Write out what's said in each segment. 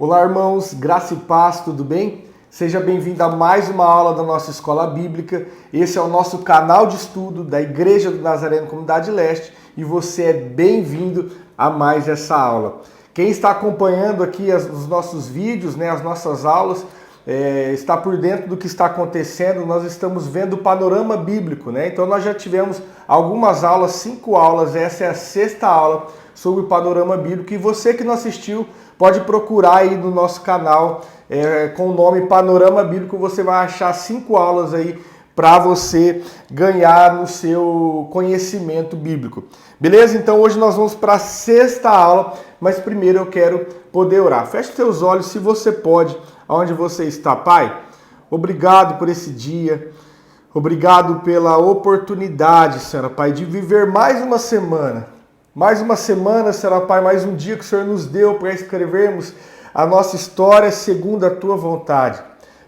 Olá, irmãos, graça e paz, tudo bem? Seja bem-vindo a mais uma aula da nossa Escola Bíblica. Esse é o nosso canal de estudo da Igreja do Nazareno Comunidade Leste e você é bem-vindo a mais essa aula. Quem está acompanhando aqui os nossos vídeos, as nossas aulas, está por dentro do que está acontecendo. Nós estamos vendo o panorama bíblico, Então nós já tivemos algumas aulas, 5 aulas, essa é a 6ª aula sobre o panorama bíblico e você que não assistiu, pode procurar aí no nosso canal com o nome Panorama Bíblico, você vai achar 5 aulas aí para você ganhar no seu conhecimento bíblico. Beleza? Então hoje nós vamos para a 6ª aula, mas primeiro eu quero poder orar. Feche seus olhos se você pode, aonde você está. Pai, obrigado por esse dia, obrigado pela oportunidade, Senhor Pai, de viver mais uma semana. Mais uma semana, Senhor Pai, mais um dia que o Senhor nos deu para escrevermos a nossa história segundo a Tua vontade.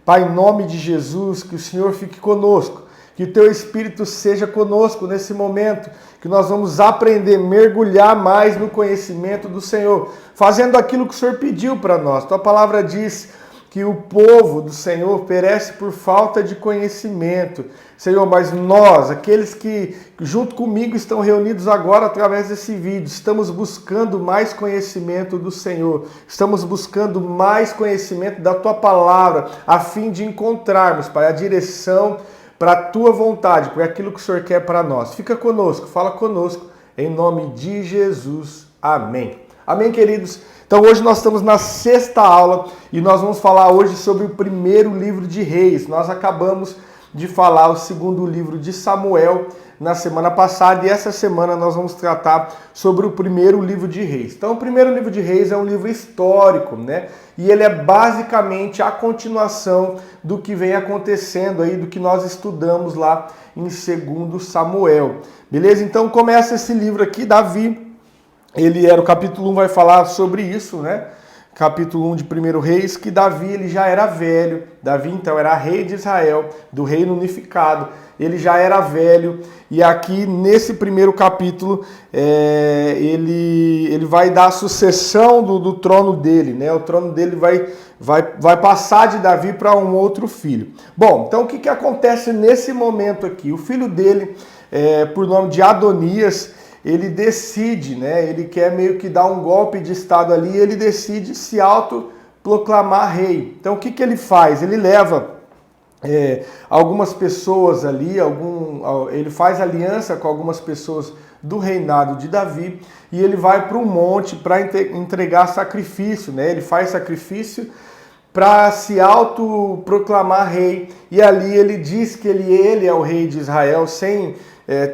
Pai, em nome de Jesus, que o Senhor fique conosco, que o Teu Espírito seja conosco nesse momento, que nós vamos aprender, mergulhar mais no conhecimento do Senhor, fazendo aquilo que o Senhor pediu para nós. Tua palavra diz que o povo do Senhor perece por falta de conhecimento. Senhor, mas nós, aqueles que junto comigo estão reunidos agora através desse vídeo, estamos buscando mais conhecimento do Senhor, estamos buscando mais conhecimento da Tua palavra, a fim de encontrarmos, Pai, a direção para a Tua vontade, para aquilo que o Senhor quer para nós. Fica conosco, fala conosco, em nome de Jesus. Amém. Amém, queridos? Então hoje nós estamos na 6ª aula e nós vamos falar hoje sobre o primeiro livro de Reis. Nós acabamos de falar o segundo livro de Samuel na semana passada e essa semana nós vamos tratar sobre o primeiro livro de Reis. Então o primeiro livro de Reis é um livro histórico, E ele é basicamente a continuação do que vem acontecendo aí, do que nós estudamos lá em 2 Samuel. Beleza? Então começa esse livro aqui, Davi. O capítulo 1 vai falar sobre isso, Capítulo 1 de 1 Reis, que Davi ele já era velho. Davi então era rei de Israel, do reino unificado. Ele já era velho e aqui nesse primeiro capítulo ele vai dar a sucessão do trono dele, O trono dele vai passar de Davi para um outro filho. Bom, então o que acontece nesse momento aqui? O filho dele, por nome de Adonias, ele decide, ele quer meio que dar um golpe de estado ali, ele decide se autoproclamar rei. Então o que ele faz? Ele leva algumas pessoas ali, ele faz aliança com algumas pessoas do reinado de Davi e ele vai para um monte para entregar sacrifício, Ele faz sacrifício para se autoproclamar rei e ali ele diz que ele é o rei de Israel sem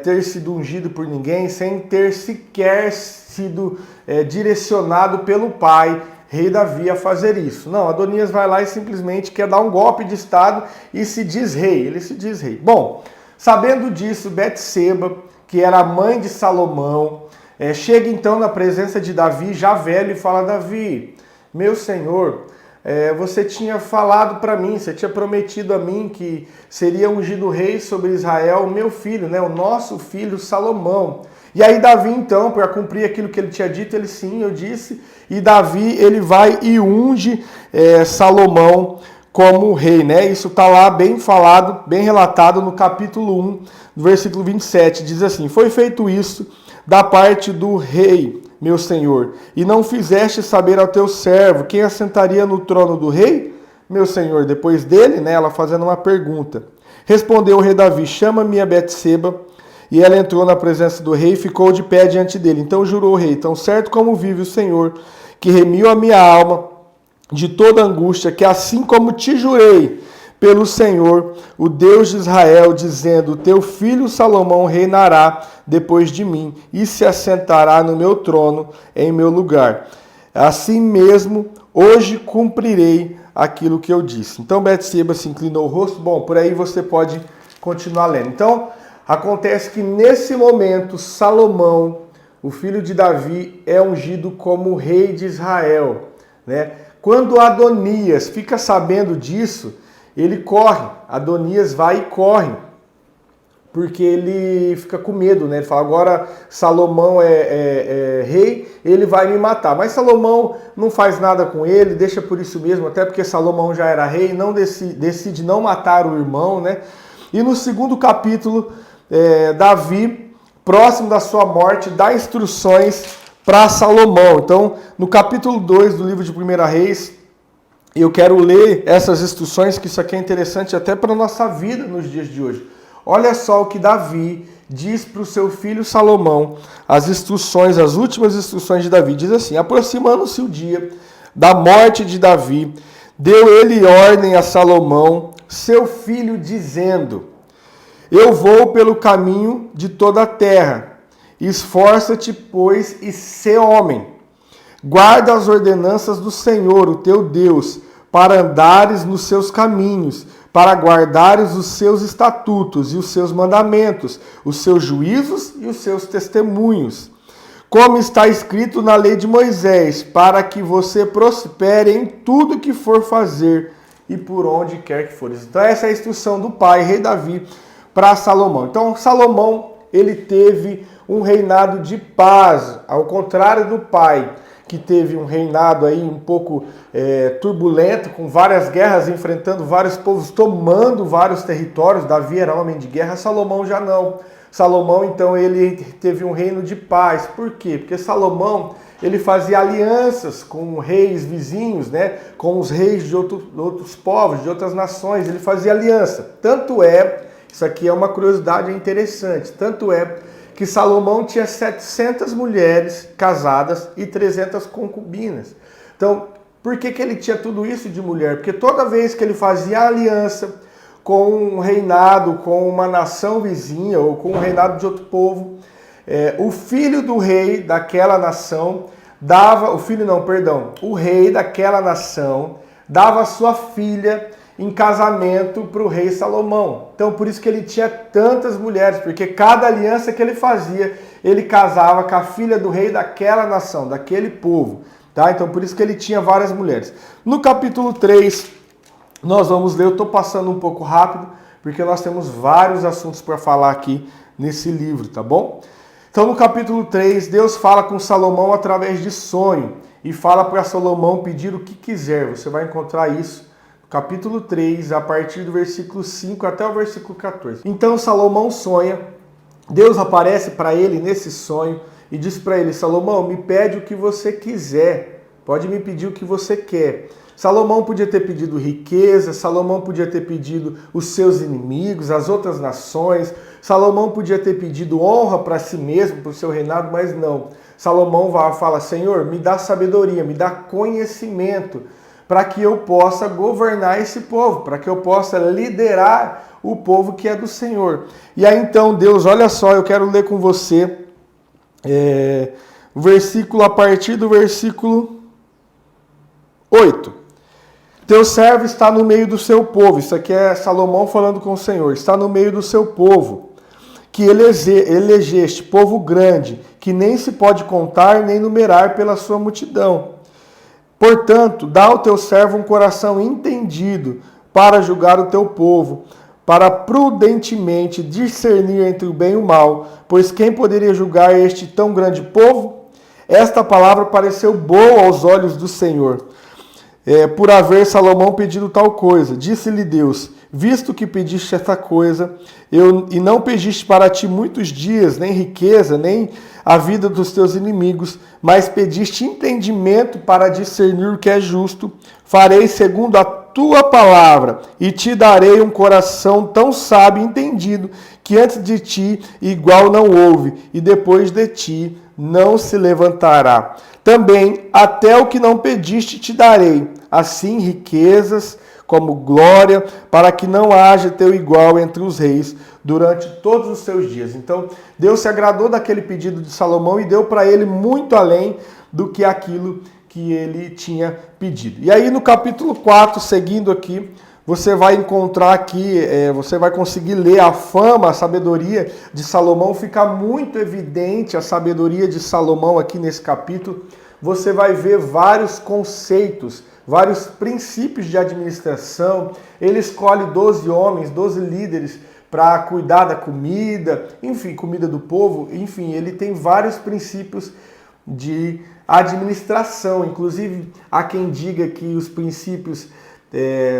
ter sido ungido por ninguém, sem ter sequer sido direcionado pelo pai, rei Davi, a fazer isso. Não, Adonias vai lá e simplesmente quer dar um golpe de estado e se diz rei, ele se diz rei. Bom, sabendo disso, Betseba, que era a mãe de Salomão, chega então na presença de Davi, já velho, e fala: Davi, meu senhor, você tinha falado para mim, você tinha prometido a mim que seria ungido rei sobre Israel, o meu filho, o nosso filho Salomão. E aí Davi então, para cumprir aquilo que ele tinha dito, ele sim, eu disse, e Davi ele vai e unge Salomão como rei, Isso está lá bem falado, bem relatado no capítulo 1, no versículo 27, diz assim: foi feito isso da parte do rei, meu senhor, e não fizeste saber ao teu servo quem assentaria no trono do rei, meu senhor, depois dele, ela fazendo uma pergunta. Respondeu o rei Davi: chama-me a Betseba. E ela entrou na presença do rei e ficou de pé diante dele. Então jurou o rei: tão certo como vive o Senhor, que remiu a minha alma de toda angústia, que assim como te jurei pelo Senhor, o Deus de Israel, dizendo: teu filho Salomão reinará depois de mim e se assentará no meu trono em meu lugar. Assim mesmo, hoje cumprirei aquilo que eu disse. Então Betseba se inclinou o rosto. Bom, por aí você pode continuar lendo. Então, acontece que nesse momento, Salomão, o filho de Davi, é ungido como rei de Israel, Quando Adonias fica sabendo disso, ele corre. Adonias vai e corre porque ele fica com medo, né? Ele fala, agora Salomão é rei, ele vai me matar. Mas Salomão não faz nada com ele, deixa por isso mesmo, até porque Salomão já era rei, não decide não matar o irmão, né? E no segundo capítulo, Davi, próximo da sua morte, dá instruções para Salomão. Então, no capítulo 2 do livro de 1 Reis, eu quero ler essas instruções, que isso aqui é interessante até para a nossa vida nos dias de hoje. Olha só o que Davi diz para o seu filho Salomão, as instruções, as últimas instruções de Davi. Diz assim, aproximando-se o dia da morte de Davi, deu ele ordem a Salomão, seu filho, dizendo, eu vou pelo caminho de toda a terra, esforça-te, pois, e sê homem. Guarda as ordenanças do Senhor, o teu Deus, para andares nos seus caminhos, para guardares os seus estatutos e os seus mandamentos, os seus juízos e os seus testemunhos. Como está escrito na lei de Moisés, para que você prospere em tudo que for fazer e por onde quer que for. Então essa é a instrução do pai, rei Davi, para Salomão. Então Salomão, ele teve um reinado de paz, ao contrário do pai, que teve um reinado aí um pouco turbulento, com várias guerras, enfrentando vários povos, tomando vários territórios. Davi era homem de guerra, Salomão já não. Salomão, então, ele teve um reino de paz. Por quê? Porque Salomão, ele fazia alianças com reis vizinhos, né? Com os reis de outros povos, de outras nações. Ele fazia aliança. Tanto é, isso aqui é uma curiosidade interessante, tanto é que Salomão tinha 700 mulheres casadas e 300 concubinas. Então, por que ele tinha tudo isso de mulher? Porque toda vez que ele fazia aliança com um reinado, com uma nação vizinha ou com um reinado de outro povo, o filho do rei daquela nação o rei daquela nação dava sua filha em casamento para o rei Salomão. Então, por isso que ele tinha tantas mulheres, porque cada aliança que ele fazia, ele casava com a filha do rei daquela nação, daquele povo. Tá? Então, por isso que ele tinha várias mulheres. No capítulo 3, nós vamos ler, eu estou passando um pouco rápido, porque nós temos vários assuntos para falar aqui nesse livro, tá bom? Então, no capítulo 3, Deus fala com Salomão através de sonho, e fala para Salomão pedir o que quiser. Você vai encontrar isso capítulo 3, a partir do versículo 5 até o versículo 14. Então Salomão sonha, Deus aparece para ele nesse sonho e diz para ele, Salomão, me pede o que você quiser, pode me pedir o que você quer. Salomão podia ter pedido riqueza, Salomão podia ter pedido os seus inimigos, as outras nações, Salomão podia ter pedido honra para si mesmo, para o seu reinado, mas não. Salomão fala, Senhor, me dá sabedoria, me dá conhecimento, para que eu possa governar esse povo, para que eu possa liderar o povo que é do Senhor. E aí então, Deus, olha só, eu quero ler com você a partir do versículo 8. Teu servo está no meio do seu povo, isso aqui é Salomão falando com o Senhor, está no meio do seu povo, que elegeste, povo grande, que nem se pode contar nem numerar pela sua multidão. Portanto, dá ao teu servo um coração entendido para julgar o teu povo, para prudentemente discernir entre o bem e o mal, pois quem poderia julgar este tão grande povo? Esta palavra pareceu boa aos olhos do Senhor, por haver Salomão pedido tal coisa. Disse-lhe Deus, visto que pediste esta coisa, e não pediste para ti muitos dias, nem riqueza, nem a vida dos teus inimigos, mas pediste entendimento para discernir o que é justo, farei segundo a tua palavra, e te darei um coração tão sábio e entendido, que antes de ti igual não houve, e depois de ti não se levantará. Também até o que não pediste te darei, assim riquezas como glória, para que não haja teu igual entre os reis durante todos os seus dias. Então, Deus se agradou daquele pedido de Salomão e deu para ele muito além do que aquilo que ele tinha pedido. E aí no capítulo 4, seguindo aqui, você vai encontrar aqui, você vai conseguir ler a fama, a sabedoria de Salomão, fica muito evidente a sabedoria de Salomão aqui nesse capítulo. Você vai ver vários conceitos, vários princípios de administração. Ele escolhe 12 homens, 12 líderes, para cuidar da comida, enfim, comida do povo, enfim, ele tem vários princípios de administração. Inclusive, há quem diga que os princípios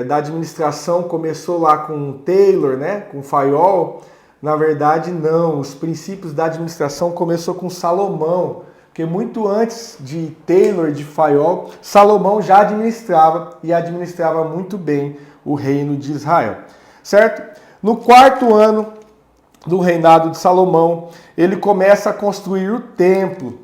da administração começou lá com Taylor, né, com Fayol. Na verdade, não. Os princípios da administração começou com Salomão, porque muito antes de Taylor, de Fayol, Salomão já administrava e administrava muito bem o reino de Israel, certo? No 4º ano do reinado de Salomão, ele começa a construir o templo,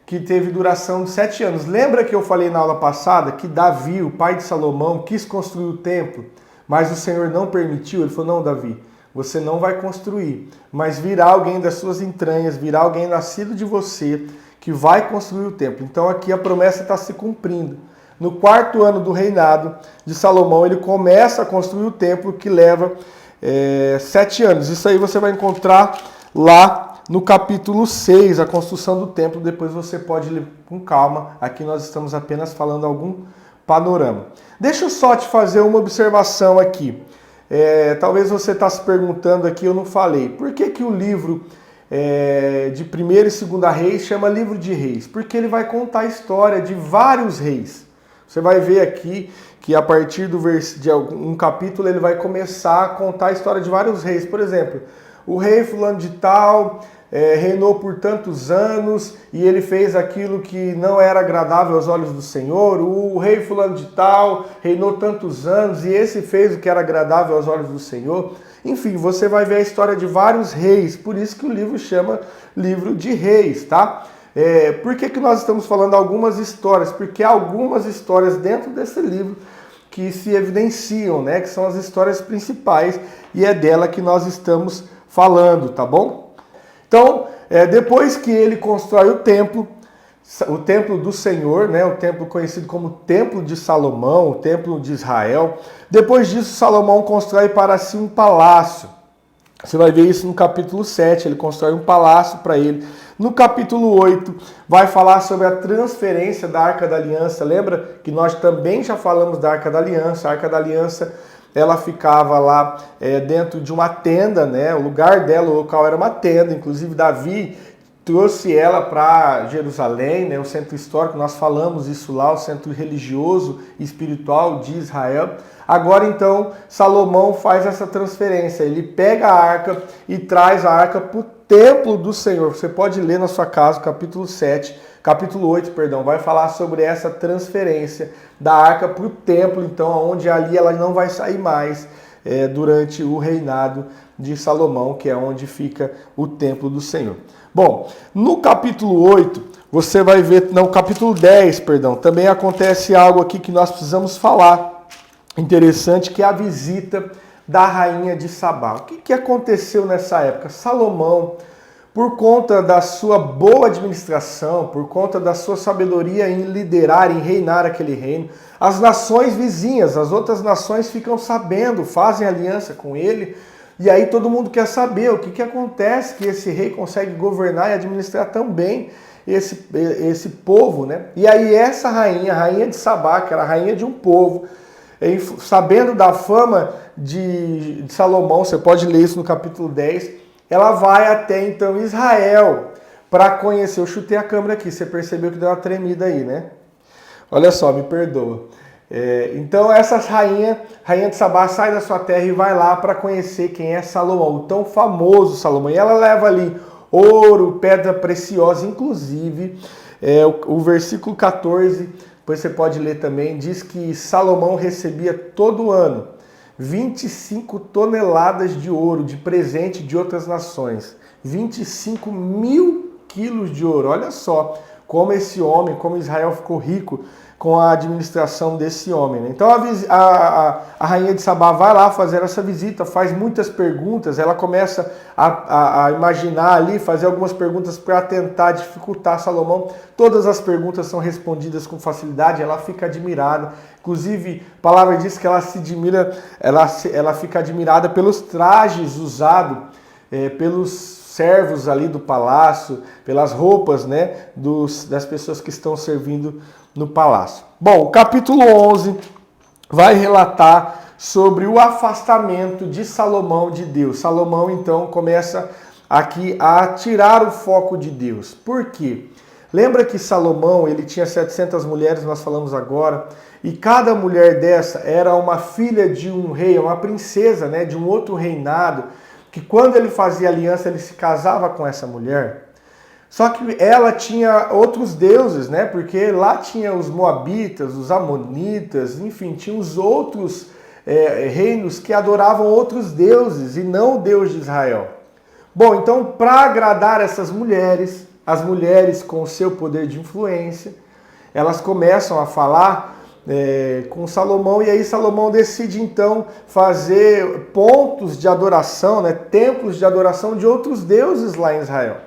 que teve duração de 7 anos. Lembra que eu falei na aula passada que Davi, o pai de Salomão, quis construir o templo, mas o Senhor não permitiu? Ele falou, não, Davi, você não vai construir, mas virá alguém das suas entranhas, virá alguém nascido de você, que vai construir o templo. Então aqui a promessa está se cumprindo. No 4º ano do reinado de Salomão, ele começa a construir o templo, que leva 7 anos. Isso aí você vai encontrar lá no capítulo 6, a construção do templo. Depois você pode ler com calma. Aqui nós estamos apenas falando algum panorama. Deixa eu só te fazer uma observação aqui. Talvez você está se perguntando aqui, eu não falei. Por que o livro de 1º e 2º Reis chama livro de Reis? Porque ele vai contar a história de vários reis. Você vai ver aqui que a partir de um capítulo ele vai começar a contar a história de vários reis. Por exemplo, o rei fulano de tal reinou por tantos anos e ele fez aquilo que não era agradável aos olhos do Senhor. O rei fulano de tal reinou tantos anos e esse fez o que era agradável aos olhos do Senhor. Enfim, você vai ver a história de vários reis, por isso que o livro chama livro de Reis, tá? Por que nós estamos falando algumas histórias? Porque há algumas histórias dentro desse livro que se evidenciam, né? Que são as histórias principais e é dela que nós estamos falando, tá bom? Então, depois que ele constrói o templo do Senhor, né? O templo conhecido como Templo de Salomão, o Templo de Israel. Depois disso, Salomão constrói para si um palácio. Você vai ver isso no capítulo 7, ele constrói um palácio para ele. No capítulo 8, vai falar sobre a transferência da Arca da Aliança. Lembra que nós também já falamos da Arca da Aliança? A Arca da Aliança, ela ficava lá dentro de uma tenda, né? O lugar dela, o local era uma tenda. Inclusive, Davi trouxe ela para Jerusalém, né? O centro histórico, nós falamos isso lá, o centro religioso e espiritual de Israel. Agora, então, Salomão faz essa transferência. Ele pega a arca e traz a arca para o templo do Senhor. Você pode ler na sua casa, capítulo 8, vai falar sobre essa transferência da arca para o templo, então, onde ali ela não vai sair mais durante o reinado de Salomão, que é onde fica o templo do Senhor. Bom, no capítulo 8, você vai ver, no capítulo 10, também acontece algo aqui que nós precisamos falar. Interessante, que é a visita da rainha de Sabá. O que aconteceu nessa época? Salomão, por conta da sua boa administração, por conta da sua sabedoria em liderar, em reinar aquele reino, as nações vizinhas, as outras nações ficam sabendo, fazem aliança com ele, e aí todo mundo quer saber o que acontece, que esse rei consegue governar e administrar tão bem esse povo, né? E aí essa rainha, a rainha de Sabá, que era a rainha de um povo, sabendo da fama de Salomão, você pode ler isso no capítulo 10, ela vai até então Israel para conhecer. Eu chutei a câmera aqui, você percebeu que deu uma tremida aí, né? Olha só, me perdoa. Então essa rainha de Sabá sai da sua terra e vai lá para conhecer quem é Salomão, o tão famoso Salomão. E ela leva ali ouro, pedra preciosa, inclusive o versículo 14, depois você pode ler também, diz que Salomão recebia todo ano 25 toneladas de ouro de presente de outras nações. 25 mil quilos de ouro. Olha só como esse homem, como Israel ficou rico com a administração desse homem, né? Então a rainha de Sabá vai lá fazer essa visita, faz muitas perguntas, ela começa a imaginar ali, fazer algumas perguntas para tentar dificultar Salomão. Todas as perguntas são respondidas com facilidade, ela fica admirada. Inclusive, a palavra diz que ela se admira, ela fica admirada pelos trajes usados pelos servos ali do palácio, pelas roupas, né, das pessoas que estão servindo no palácio. Bom, o capítulo 11 vai relatar sobre o afastamento de Salomão de Deus. Salomão, então, começa aqui a tirar o foco de Deus. Por quê? Lembra que Salomão, ele tinha 700 mulheres, nós falamos agora, e cada mulher dessa era uma filha de um rei, uma princesa, né, de um outro reinado, que quando ele fazia aliança, ele se casava com essa mulher. Só que ela tinha outros deuses, né, porque lá tinha os moabitas, os amonitas, enfim, tinha os outros reinos que adoravam outros deuses e não o Deus de Israel. Bom, então, para agradar essas mulheres, as mulheres com o seu poder de influência, elas começam a falar com Salomão, e aí Salomão decide então fazer pontos de adoração, né, templos de adoração de outros deuses lá em Israel.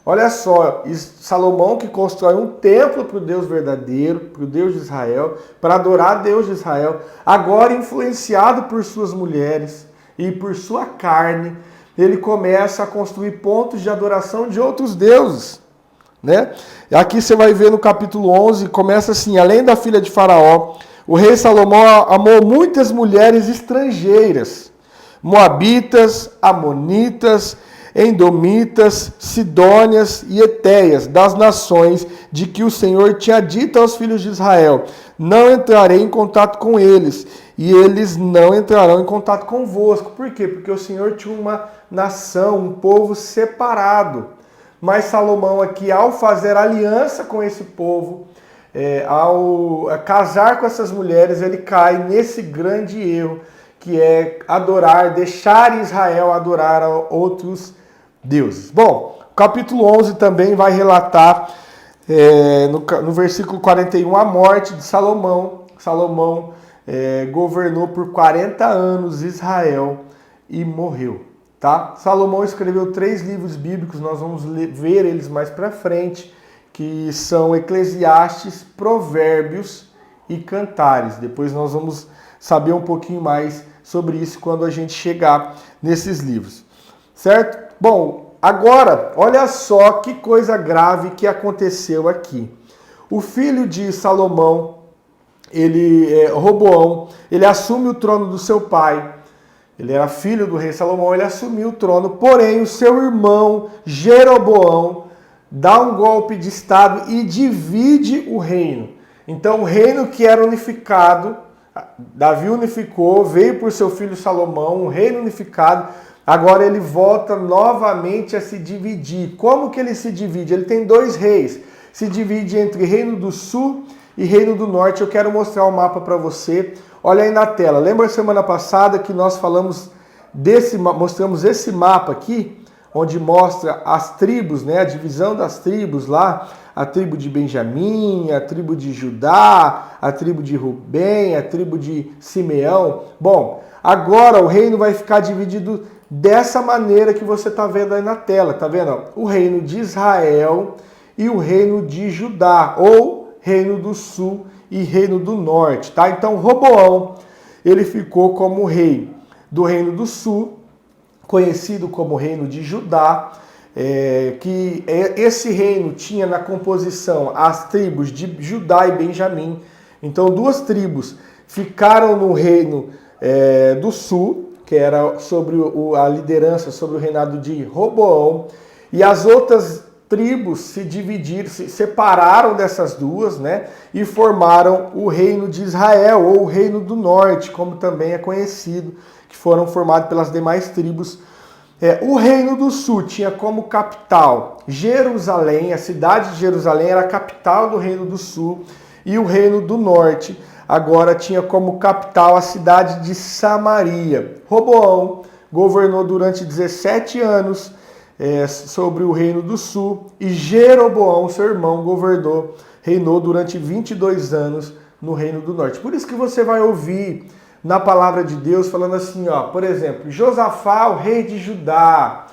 Olha só, Salomão que constrói um templo para o Deus verdadeiro, para o Deus de Israel, para adorar a Deus de Israel, agora influenciado por suas mulheres e por sua carne, ele começa a construir pontos de adoração de outros deuses, né? Aqui você vai ver no capítulo 11, começa assim: além da filha de Faraó, o rei Salomão amou muitas mulheres estrangeiras, moabitas, amonitas, endomitas, sidônias e etéias, das nações de que o Senhor tinha dito aos filhos de Israel: não entrarei em contato com eles, e eles não entrarão em contato convosco. Por quê? Porque o Senhor tinha uma nação, um povo separado. Mas Salomão aqui, ao fazer aliança com esse povo, ao casar com essas mulheres, ele cai nesse grande erro, que é adorar, deixar Israel adorar a outros deuses. Bom, o capítulo 11 também vai relatar, no versículo 41, a morte de Salomão. Salomão governou por 40 anos Israel e morreu. Tá? Salomão escreveu 3 livros bíblicos, nós vamos ver eles mais para frente, que são Eclesiastes, Provérbios e Cantares. Depois nós vamos saber um pouquinho mais sobre isso quando a gente chegar nesses livros, certo? Bom, agora, olha só que coisa grave que aconteceu aqui. O filho de Salomão, Roboão, ele assume o trono do seu pai. Ele era filho do rei Salomão, ele assumiu o trono, porém o seu irmão Jeroboão dá um golpe de estado e divide o reino. Então o reino que era unificado, Davi unificou, veio por seu filho Salomão, um reino unificado, agora ele volta novamente a se dividir. Como que ele se divide? Ele tem 2 reis, se divide entre Reino do Sul e Reino do Norte. Eu quero mostrar o mapa para você. Olha aí na tela. Lembra semana passada que nós mostramos esse mapa aqui, onde mostra as tribos, né? A divisão das tribos lá, a tribo de Benjamim, a tribo de Judá, a tribo de Rubem, a tribo de Simeão. Bom, agora o reino vai ficar dividido dessa maneira que você está vendo aí na tela. Tá vendo? O reino de Israel e o reino de Judá, ou Reino do Sul e Reino do Norte, tá? Então Roboão, ele ficou como rei do Reino do Sul, conhecido como Reino de Judá, que esse reino tinha na composição as tribos de Judá e Benjamim. Então 2 tribos ficaram no Reino do Sul, que era sobre a liderança, sobre o reinado de Roboão, e as outras tribos se dividiram, se separaram dessas 2, né, e formaram o Reino de Israel, ou o Reino do Norte, como também é conhecido, que foram formados pelas demais tribos. O Reino do Sul tinha como capital Jerusalém, a cidade de Jerusalém era a capital do Reino do Sul, e o Reino do Norte agora tinha como capital a cidade de Samaria. Roboão governou durante 17 anos sobre o Reino do Sul, e Jeroboão, seu irmão, reinou durante 22 anos no Reino do Norte. Por isso que você vai ouvir na palavra de Deus falando assim, ó, por exemplo, Josafá, o rei de Judá,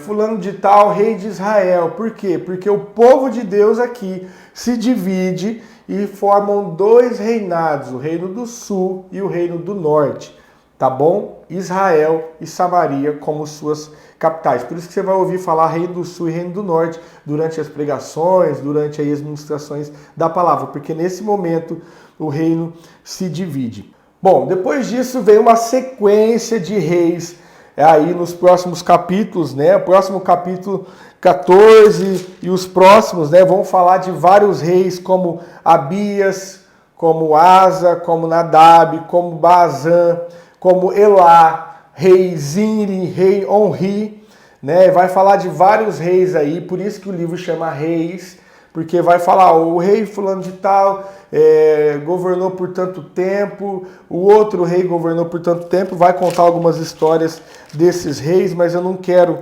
fulano de tal, rei de Israel. Por quê? Porque o povo de Deus aqui se divide e formam 2 reinados, o Reino do Sul e o Reino do Norte. Tá bom? Israel e Samaria como suas capitais. Por isso que você vai ouvir falar Reino do Sul e Reino do Norte durante as pregações, durante as ministrações da palavra, porque nesse momento o reino se divide. Bom, depois disso vem uma sequência de reis aí nos próximos capítulos, né? O próximo capítulo 14 e os próximos, né, vão falar de vários reis como Abias, como Asa, como Nadab, como Baazã, como Elá, rei Zinri, rei Onri, né? Vai falar de vários reis aí, por isso que o livro chama Reis, porque vai falar o rei fulano de tal governou por tanto tempo, o outro rei governou por tanto tempo, vai contar algumas histórias desses reis, mas eu não quero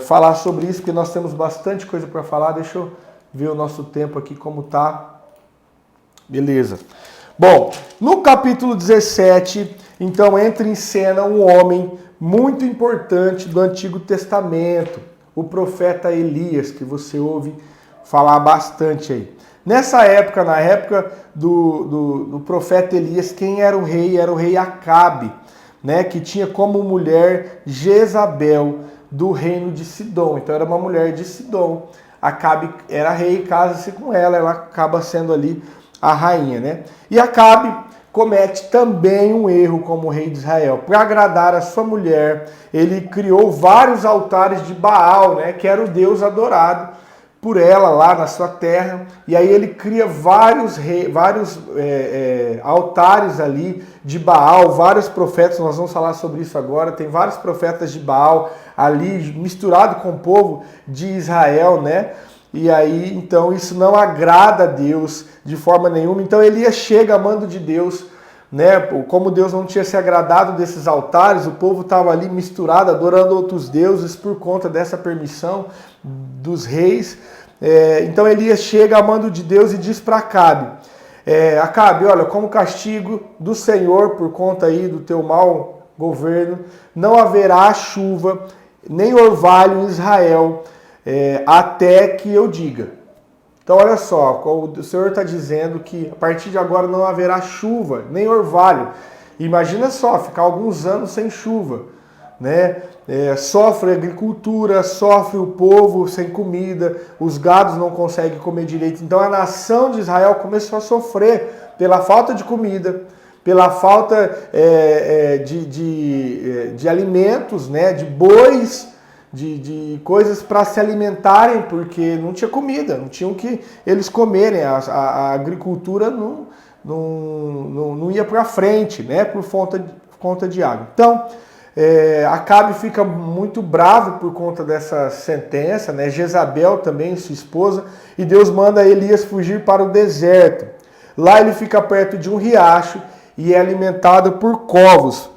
falar sobre isso, porque nós temos bastante coisa para falar. Deixa eu ver o nosso tempo aqui como tá. Beleza. Bom, no capítulo 17, então entra em cena um homem muito importante do Antigo Testamento, o profeta Elias, que você ouve falar bastante aí. Nessa época, na época do profeta Elias, quem era o rei? Era o rei Acabe, né, que tinha como mulher Jezabel, do reino de Sidom. Então era uma mulher de Sidom. Acabe era rei, casa-se com ela, ela acaba sendo ali a rainha, né? E Acabe comete também um erro como rei de Israel. Para agradar a sua mulher, ele criou vários altares de Baal, né, que era o deus adorado por ela lá na sua terra, e aí ele cria vários altares ali de Baal, vários profetas, nós vamos falar sobre isso agora, tem vários profetas de Baal ali misturado com o povo de Israel, né? E aí, então, isso não agrada a Deus de forma nenhuma. Então Elias chega a mando de Deus, né? Como Deus não tinha se agradado desses altares, o povo estava ali misturado, adorando outros deuses por conta dessa permissão dos reis. Então Elias chega a mando de Deus e diz para Acabe, Acabe, olha, como castigo do Senhor por conta aí do teu mau governo, não haverá chuva, nem orvalho em Israel, até que eu diga. Então olha só, o Senhor está dizendo que a partir de agora não haverá chuva, nem orvalho. Imagina só, ficar alguns anos sem chuva, né? Sofre a agricultura, sofre o povo sem comida, os gados não conseguem comer direito. Então a nação de Israel começou a sofrer pela falta de comida, pela falta de alimentos, né? De bois, de coisas para se alimentarem, porque não tinha comida, não tinham que eles comerem, a agricultura não ia para frente, né? Por conta de água. Então, Acabe fica muito bravo por conta dessa sentença, né? Jezabel também, sua esposa, e Deus manda Elias fugir para o deserto. Lá ele fica perto de um riacho e é alimentado por corvos.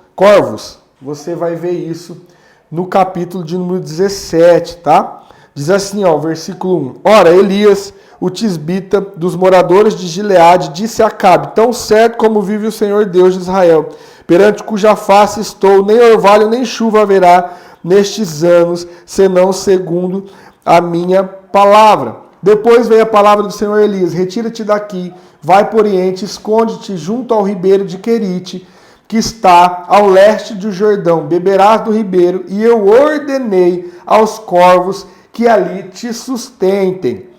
Você vai ver isso no capítulo de número 17, tá? Diz assim, ó, versículo 1. Ora, Elias, o tisbita dos moradores de Gileade, disse a Acabe, tão certo como vive o Senhor Deus de Israel, perante cuja face estou, nem orvalho nem chuva haverá nestes anos, senão segundo a minha palavra. Depois veio a palavra do Senhor Elias, retira-te daqui, vai para o oriente, esconde-te junto ao ribeiro de Querite, que está ao leste do Jordão, beberás do ribeiro, e eu ordenei aos corvos que ali te sustentem.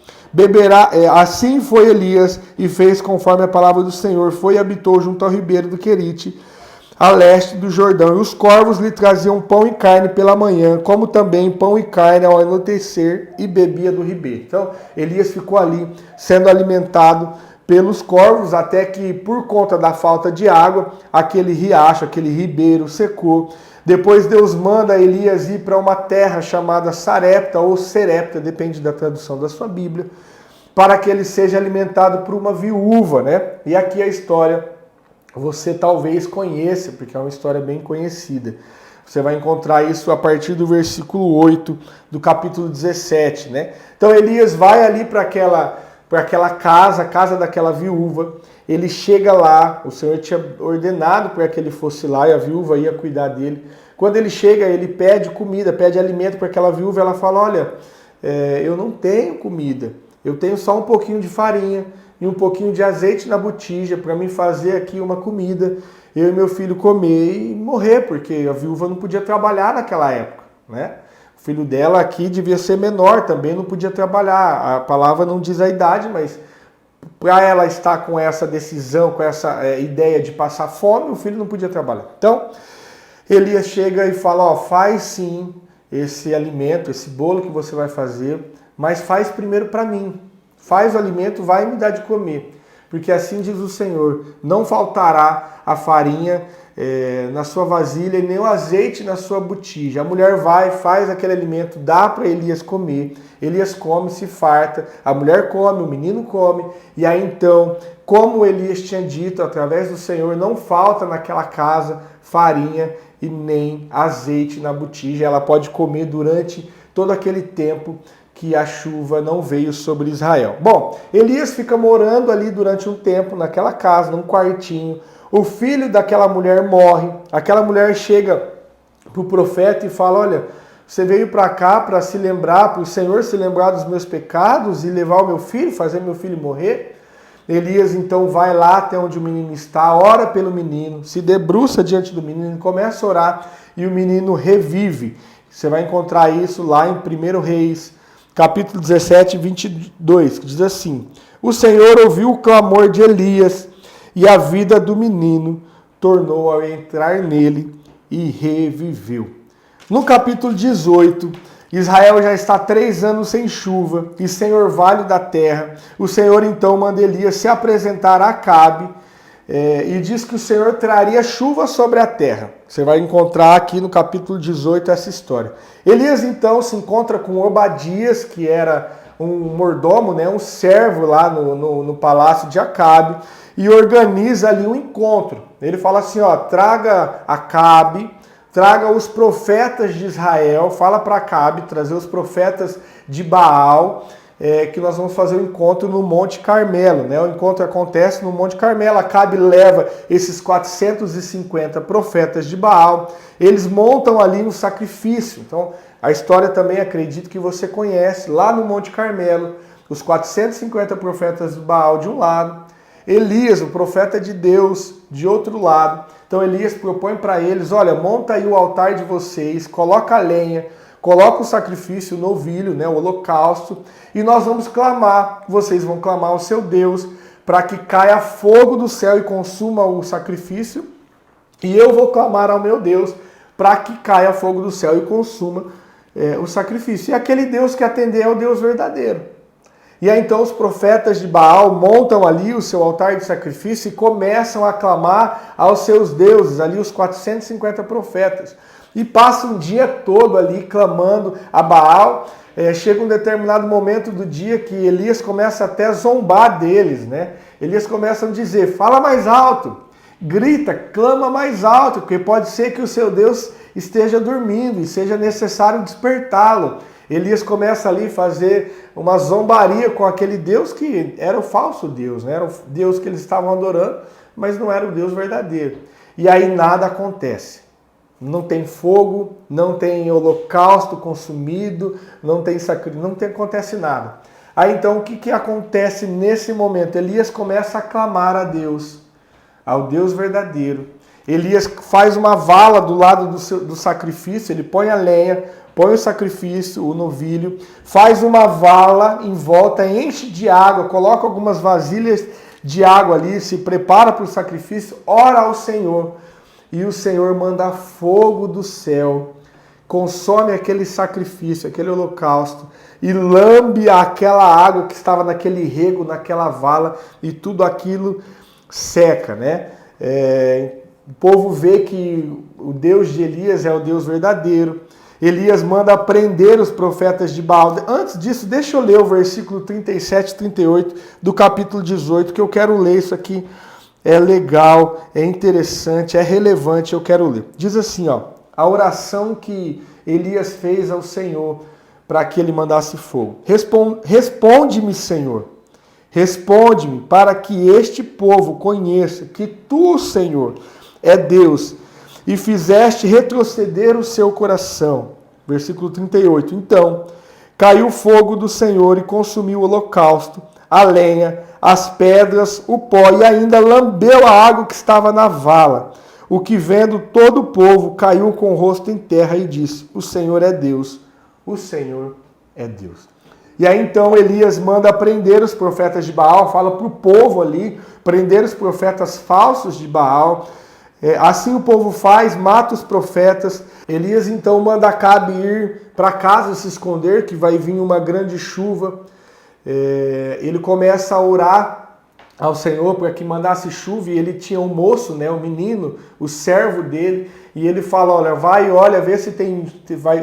Assim foi Elias e fez conforme a palavra do Senhor, foi e habitou junto ao ribeiro do Querite, a leste do Jordão, e os corvos lhe traziam pão e carne pela manhã, como também pão e carne ao anoitecer, e bebia do ribeiro. Então, Elias ficou ali sendo alimentado pelos corvos, até que, por conta da falta de água, aquele riacho, aquele ribeiro secou. Depois Deus manda Elias ir para uma terra chamada Sarepta ou Serepta, depende da tradução da sua Bíblia, para que ele seja alimentado por uma viúva, né? E aqui a história você talvez conheça, porque é uma história bem conhecida. Você vai encontrar isso a partir do versículo 8 do capítulo 17, né? Então Elias vai ali para aquela casa, a casa daquela viúva. Ele chega lá, o Senhor tinha ordenado para que ele fosse lá e a viúva ia cuidar dele. Quando ele chega, ele pede comida, pede alimento para aquela viúva. Ela fala, olha, eu não tenho comida, eu tenho só um pouquinho de farinha e um pouquinho de azeite na botija para me fazer aqui uma comida, eu e meu filho comer e morrer, porque a viúva não podia trabalhar naquela época, né? O filho dela aqui devia ser menor, também não podia trabalhar. A palavra não diz a idade, mas para ela estar com essa decisão, com essa ideia de passar fome, o filho não podia trabalhar. Então, Elias chega e fala, ó, faz sim esse alimento, esse bolo que você vai fazer, mas faz primeiro para mim. Faz o alimento, vai me dar de comer. Porque assim diz o Senhor, não faltará a farinha na sua vasilha e nem o azeite na sua botija. A mulher vai, faz aquele alimento, dá para Elias comer. Elias come, se farta, a mulher come, o menino come. E aí então, como Elias tinha dito, através do Senhor, não falta naquela casa farinha e nem azeite na botija. Ela pode comer durante todo aquele tempo que a chuva não veio sobre Israel. Bom, Elias fica morando ali durante um tempo naquela casa, num quartinho. O filho daquela mulher morre. Aquela mulher chega para o profeta e fala, olha, você veio para cá para se lembrar, para o Senhor se lembrar dos meus pecados e levar o meu filho, fazer meu filho morrer? Elias então vai lá até onde o menino está, ora pelo menino, se debruça diante do menino, começa a orar e o menino revive. Você vai encontrar isso lá em 1 Reis, capítulo 17, 22, que diz assim, o Senhor ouviu o clamor de Elias e a vida do menino tornou a entrar nele e reviveu. No capítulo 18, Israel já está 3 anos sem chuva e sem orvalho da terra. O Senhor então manda Elias se apresentar a Acabe e diz que o Senhor traria chuva sobre a terra. Você vai encontrar aqui no capítulo 18 essa história. Elias então se encontra com Obadias, que era um mordomo, né, um servo lá no palácio de Acabe, e organiza ali um encontro. Ele fala assim, ó, traga Acabe, traga os profetas de Israel, fala para Acabe trazer os profetas de Baal, que nós vamos fazer um encontro no Monte Carmelo, né? O encontro acontece no Monte Carmelo, Acabe leva esses 450 profetas de Baal, eles montam ali um sacrifício. Então, a história também acredito que você conhece, lá no Monte Carmelo, os 450 profetas de Baal de um lado, Elias, o profeta de Deus, de outro lado. Então Elias propõe para eles, olha, monta aí o altar de vocês, coloca a lenha, coloca o sacrifício, o novilho, né, o holocausto, e nós vamos clamar, vocês vão clamar ao seu Deus, para que caia fogo do céu e consuma o sacrifício, e eu vou clamar ao meu Deus, para que caia fogo do céu e consuma o sacrifício. E aquele Deus que atender é o Deus verdadeiro. E aí então os profetas de Baal montam ali o seu altar de sacrifício e começam a clamar aos seus deuses, ali os 450 profetas. E passam o dia todo ali clamando a Baal. Chega um determinado momento do dia que Elias começa até a zombar deles, né? Elias começa a dizer, fala mais alto, grita, clama mais alto, porque pode ser que o seu Deus esteja dormindo e seja necessário despertá-lo. Elias começa ali a fazer uma zombaria com aquele Deus que era o falso Deus, né? Era o Deus que eles estavam adorando, mas não era o Deus verdadeiro. E aí nada acontece. Não tem fogo, não tem holocausto consumido, não acontece nada. Aí então o que acontece nesse momento? Elias começa a clamar a Deus, ao Deus verdadeiro. Elias faz uma vala do lado do sacrifício, ele põe a lenha, põe o sacrifício, o novilho, faz uma vala em volta, enche de água, coloca algumas vasilhas de água ali, se prepara para o sacrifício, ora ao Senhor. E o Senhor manda fogo do céu, consome aquele sacrifício, aquele holocausto, e lambe aquela água que estava naquele rego, naquela vala, e tudo aquilo seca, né? O povo vê que o Deus de Elias é o Deus verdadeiro. Elias manda prender os profetas de Baal. Antes disso, deixa eu ler o versículo 37 e 38 do capítulo 18, que eu quero ler isso aqui. É legal, é interessante, é relevante, eu quero ler. Diz assim, ó, a oração que Elias fez ao Senhor para que ele mandasse fogo. Responde-me, Senhor. Responde-me para que este povo conheça que tu, Senhor, é Deus, e fizeste retroceder o seu coração. Versículo 38. Então, caiu fogo do Senhor e consumiu o holocausto, a lenha, as pedras, o pó, e ainda lambeu a água que estava na vala. O que vendo todo o povo caiu com o rosto em terra e disse, o Senhor é Deus, o Senhor é Deus. E aí então Elias manda prender os profetas de Baal, fala para o povo ali, prender os profetas falsos de Baal. Assim o povo faz, mata os profetas. Elias então manda Acabe ir para casa se esconder, que vai vir uma grande chuva. Ele começa a orar ao Senhor para que mandasse chuva, e ele tinha um moço, né, um menino, o servo dele, e ele fala, olha, vai, olha, vê se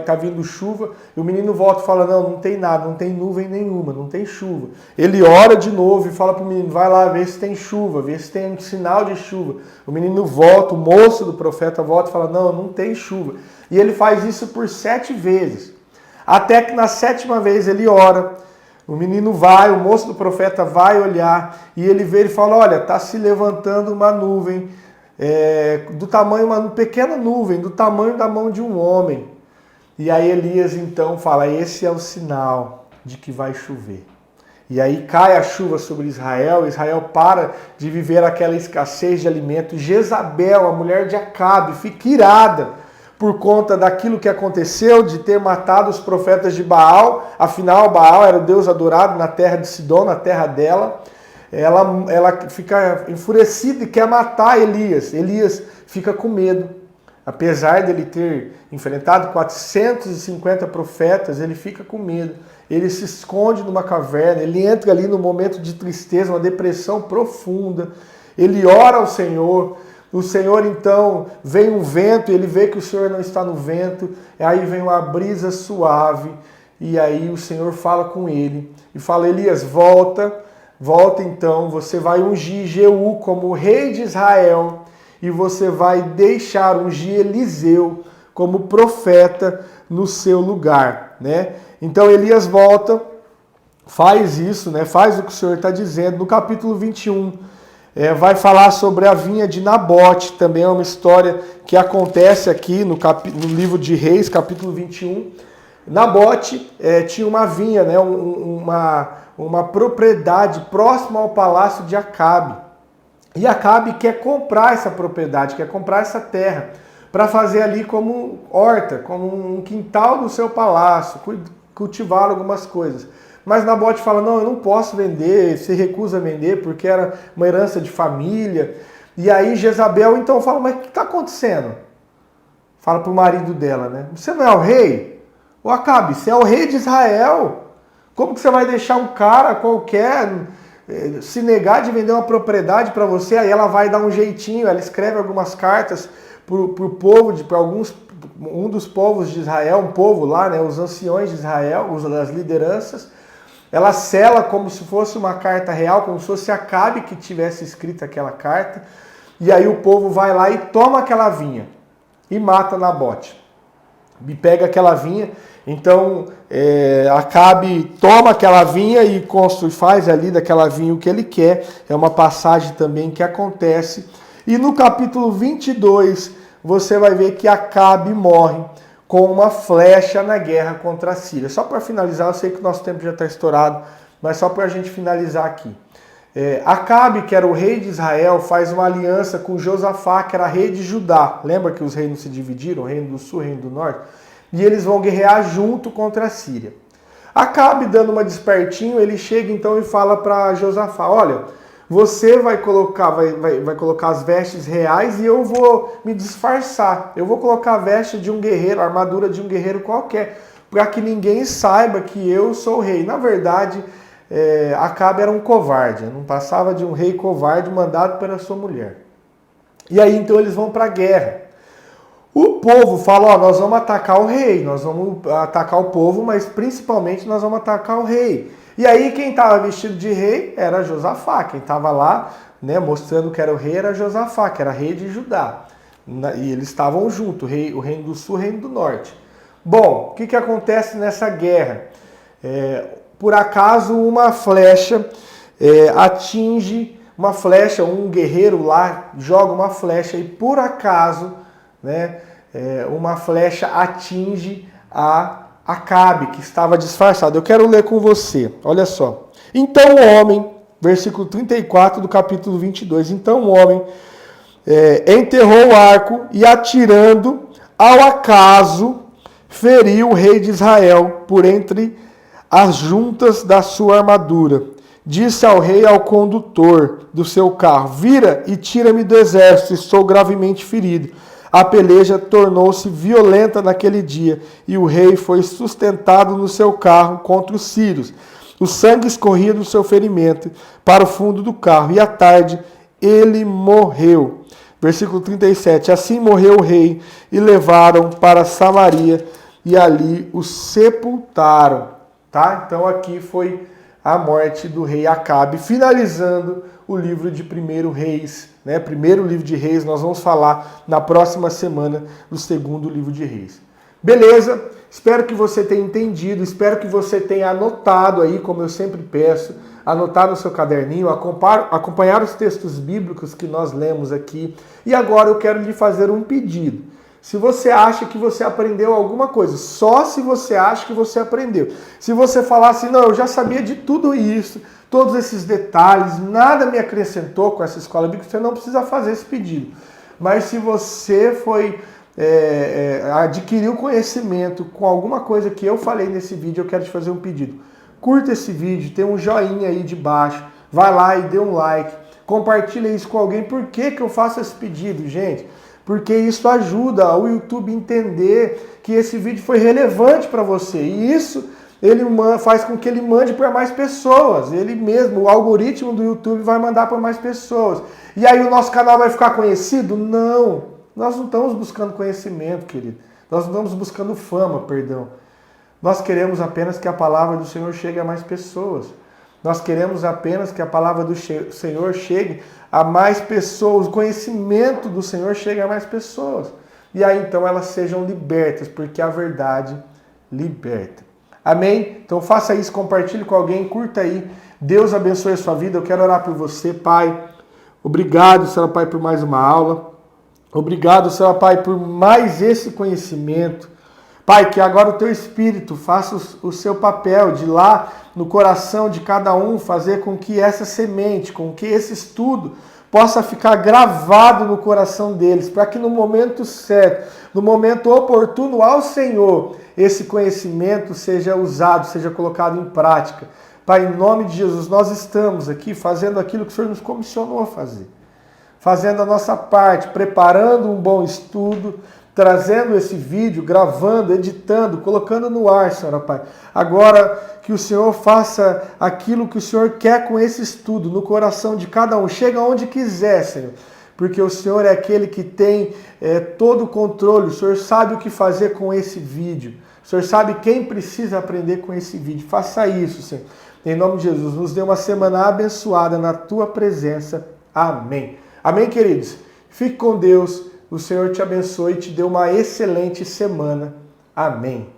tá vindo chuva, e o menino volta e fala, não tem nada, não tem nuvem nenhuma, não tem chuva. Ele ora de novo e fala para o menino, vai lá, vê se tem chuva, vê se tem um sinal de chuva. O menino volta, o moço do profeta volta e fala, não tem chuva. E ele faz isso por 7 vezes, até que na 7ª vez ele ora. O menino vai, o moço do profeta vai olhar, e ele vê e fala, olha, está se levantando uma nuvem, do tamanho, uma pequena nuvem, do tamanho da mão de um homem. E aí Elias então fala, esse é o sinal de que vai chover. E aí cai a chuva sobre Israel para de viver aquela escassez de alimento. Jezabel, a mulher de Acabe, fica irada por conta daquilo que aconteceu, de ter matado os profetas de Baal. Afinal, Baal era o deus adorado na terra de Sidom, na terra dela. Ela fica enfurecida e quer matar Elias. Elias fica com medo. Apesar dele ter enfrentado 450 profetas, ele fica com medo. Ele se esconde numa caverna, ele entra ali no momento de tristeza, uma depressão profunda. Ele ora ao Senhor. O Senhor então, vem um vento, ele vê que o Senhor não está no vento, aí vem uma brisa suave, e aí o Senhor fala com ele, e fala, Elias, volta então, você vai ungir Jeú como rei de Israel, e você vai deixar ungir Eliseu como profeta no seu lugar, né? Então Elias volta, faz isso, né? Faz o que o Senhor está dizendo. No capítulo 21, vai falar sobre a vinha de Nabote, também é uma história que acontece aqui no livro de Reis, capítulo 21. Nabote tinha uma vinha, né? uma propriedade próxima ao palácio de Acabe. E Acabe quer comprar essa propriedade, quer comprar essa terra, para fazer ali como horta, como um quintal do seu palácio, cultivar algumas coisas. Mas Nabote fala, não, eu não posso vender, se recusa a vender, porque era uma herança de família. E aí Jezabel então fala, mas o que está acontecendo? Fala para o marido dela, né? Você não é o rei? Ô Acabe, você é o rei de Israel. Como que você vai deixar um cara qualquer se negar de vender uma propriedade para você? Aí ela vai dar um jeitinho, ela escreve algumas cartas para o povo, para um dos povos de Israel, um povo lá, né, os anciões de Israel, as lideranças. Ela sela como se fosse uma carta real, como se fosse Acabe que tivesse escrito aquela carta. E aí o povo vai lá e toma aquela vinha e mata Nabote. E pega aquela vinha. Então Acabe toma aquela vinha e faz ali daquela vinha o que ele quer. É uma passagem também que acontece. E no capítulo 22 você vai ver que Acabe morre com uma flecha na guerra contra a Síria. Só para finalizar, eu sei que o nosso tempo já está estourado, mas só para a gente finalizar aqui. Acabe, que era o rei de Israel, faz uma aliança com Josafá, que era rei de Judá. Lembra que os reinos se dividiram, o reino do sul e o reino do norte? E eles vão guerrear junto contra a Síria. Acabe, dando uma despertinho, ele chega então e fala para Josafá, olha, você vai colocar as vestes reais e eu vou me disfarçar. Eu vou colocar a veste de um guerreiro, a armadura de um guerreiro qualquer, para que ninguém saiba que eu sou o rei. Na verdade, Acabe era um covarde, não passava de um rei covarde mandado pela sua mulher. E aí então eles vão para a guerra. O povo fala, nós vamos atacar o rei, nós vamos atacar o povo, mas principalmente nós vamos atacar o rei. E aí quem estava vestido de rei era Josafá, quem estava lá, né, mostrando que era o rei era Josafá, que era rei de Judá. E eles estavam juntos, o reino do sul e o reino do norte. Bom, o que acontece nessa guerra? Por acaso uma flecha atinge, um guerreiro lá joga uma flecha e por acaso, né, uma flecha atinge a Acabe, que estava disfarçado. Eu quero ler com você, olha só. Então o homem, versículo 34 do capítulo 22, então o homem enterrou o arco e atirando ao acaso feriu o rei de Israel por entre as juntas da sua armadura. Disse ao rei ao condutor do seu carro: vira e tira-me do exército, estou gravemente ferido. A peleja tornou-se violenta naquele dia, e o rei foi sustentado no seu carro contra os sírios. O sangue escorria do seu ferimento para o fundo do carro, e à tarde ele morreu. Versículo 37. Assim morreu o rei, e levaram para Samaria, e ali o sepultaram. Tá? Então aqui foi a morte do rei Acabe, finalizando o livro de 1 Reis, né? Primeiro livro de Reis. Nós vamos falar na próxima semana do segundo livro de Reis. Beleza? Espero que você tenha entendido, espero que você tenha anotado aí, como eu sempre peço, anotar no seu caderninho, acompanhar os textos bíblicos que nós lemos aqui. E agora eu quero lhe fazer um pedido. Se você acha que você aprendeu alguma coisa, só se você acha que você aprendeu. Se você falar assim, não, eu já sabia de tudo isso, todos esses detalhes, nada me acrescentou com essa escola bíblica, você não precisa fazer esse pedido. Mas se você adquiriu conhecimento com alguma coisa que eu falei nesse vídeo, eu quero te fazer um pedido. Curta esse vídeo, tem um joinha aí de baixo, vai lá e dê um like, compartilha isso com alguém. Por que que eu faço esse pedido, gente? Porque isso ajuda o YouTube a entender que esse vídeo foi relevante para você. E isso ele faz com que ele mande para mais pessoas. Ele mesmo, o algoritmo do YouTube vai mandar para mais pessoas. E aí o nosso canal vai ficar conhecido? Não. Nós não estamos buscando conhecimento, querido. Nós não estamos buscando fama, perdão. Nós queremos apenas que a palavra do Senhor chegue a mais pessoas. Nós queremos apenas que a palavra do Senhor chegue a mais pessoas, o conhecimento do Senhor chegue a mais pessoas. E aí então elas sejam libertas, porque a verdade liberta. Amém? Então faça isso, compartilhe com alguém, curta aí. Deus abençoe a sua vida. Eu quero orar por você, Pai. Obrigado, Senhor Pai, por mais uma aula. Obrigado, Senhor Pai, por mais esse conhecimento. Pai, que agora o Teu Espírito faça o seu papel de lá no coração de cada um, fazer com que essa semente, com que esse estudo possa ficar gravado no coração deles, para que no momento certo, no momento oportuno ao Senhor, esse conhecimento seja usado, seja colocado em prática. Pai, em nome de Jesus, nós estamos aqui fazendo aquilo que o Senhor nos comissionou a fazer, fazendo a nossa parte, preparando um bom estudo, trazendo esse vídeo, gravando, editando, colocando no ar, Senhor Pai. Agora que o Senhor faça aquilo que o Senhor quer com esse estudo no coração de cada um. Chega onde quiser, Senhor, porque o Senhor é aquele que tem todo o controle. O Senhor sabe o que fazer com esse vídeo. O Senhor sabe quem precisa aprender com esse vídeo. Faça isso, Senhor. Em nome de Jesus, nos dê uma semana abençoada na Tua presença. Amém. Amém, queridos? Fique com Deus. O Senhor te abençoe e te dê uma excelente semana. Amém.